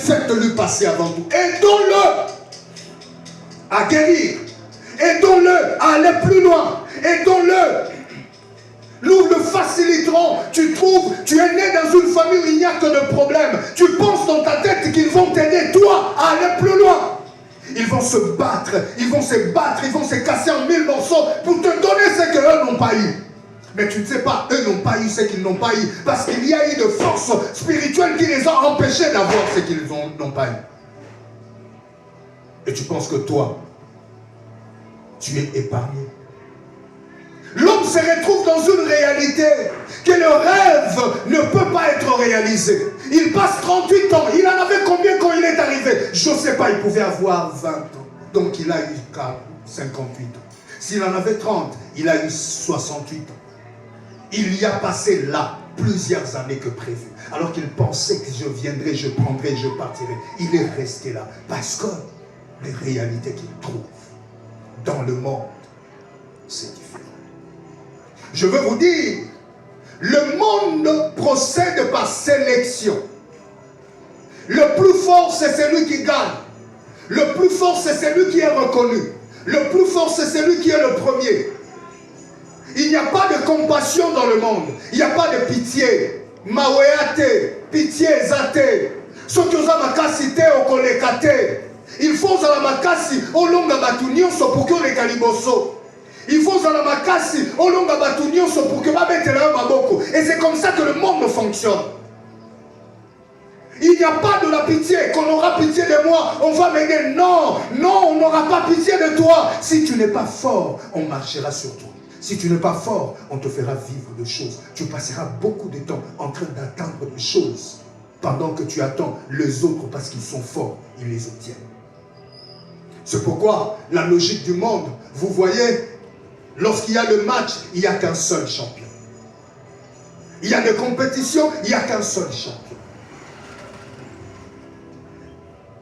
faites-le passer avant tout. Aidons-le à guérir. Aidons-le à aller plus loin. Aidons-le. Nous le faciliterons. Tu trouves, tu es né dans une famille où il n'y a que de problèmes. Tu penses dans ta tête qu'ils vont t'aider, toi, à aller plus loin. Ils vont se battre, ils vont se battre, ils vont se casser en 1000 morceaux pour te donner ce qu'eux n'ont pas eu. Mais tu ne sais pas, eux n'ont pas eu ce qu'ils n'ont pas eu. Parce qu'il y a eu de forces spirituelles qui les ont empêchés d'avoir ce qu'ils n'ont pas eu. Et tu penses que toi, tu es épargné. L'homme se retrouve dans une réalité que le rêve ne peut pas être réalisé. Il passe 38 ans. Il en avait combien quand il est arrivé? Je ne sais pas, il pouvait avoir 20 ans. Donc il a eu 58 ans. S'il en avait 30, il a eu 68 ans. Il y a passé là plusieurs années que prévu. Alors qu'il pensait que je viendrai, je prendrai, je partirai. Il est resté là. Parce que les réalités qu'il trouve dans le monde, c'est différent. Je veux vous dire, le monde procède par sélection. Le plus fort, c'est celui qui gagne. Le plus fort, c'est celui qui est reconnu. Le plus fort, c'est celui qui est le premier. Il n'y a pas de compassion dans le monde. Il n'y a pas de pitié. Mawéate, pitié, zate. Ce que vous avez makasité au kolekate. Il faut que la makasi au long de batunio so pour que les caliboso. Il faut que la makasi au long de batunio so pour que babetela maboko. Et c'est comme ça que le monde fonctionne. Il n'y a pas de la pitié, qu'on aura pitié de moi, on va m'aider. Non, non, on n'aura pas pitié de toi. Si tu n'es pas fort, on marchera sur toi. Si tu n'es pas fort, on te fera vivre des choses. Tu passeras beaucoup de temps en train d'attendre des choses. Pendant que tu attends les autres parce qu'ils sont forts, ils les obtiennent. C'est pourquoi la logique du monde, vous voyez, lorsqu'il y a le match, il n'y a qu'un seul champion. Il y a des compétitions, il n'y a qu'un seul champion.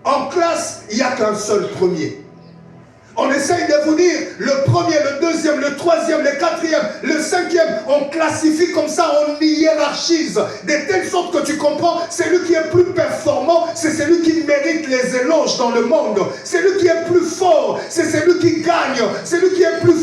En classe, il n'y a qu'un seul premier. On essaye de vous dire le premier, le deuxième, le troisième, le quatrième, le cinquième. On classifie comme ça, on hiérarchise. De telle sorte que tu comprends, celui qui est plus performant, c'est celui qui mérite les éloges dans le monde. Celui qui est plus fort, c'est celui qui gagne. Celui qui est plus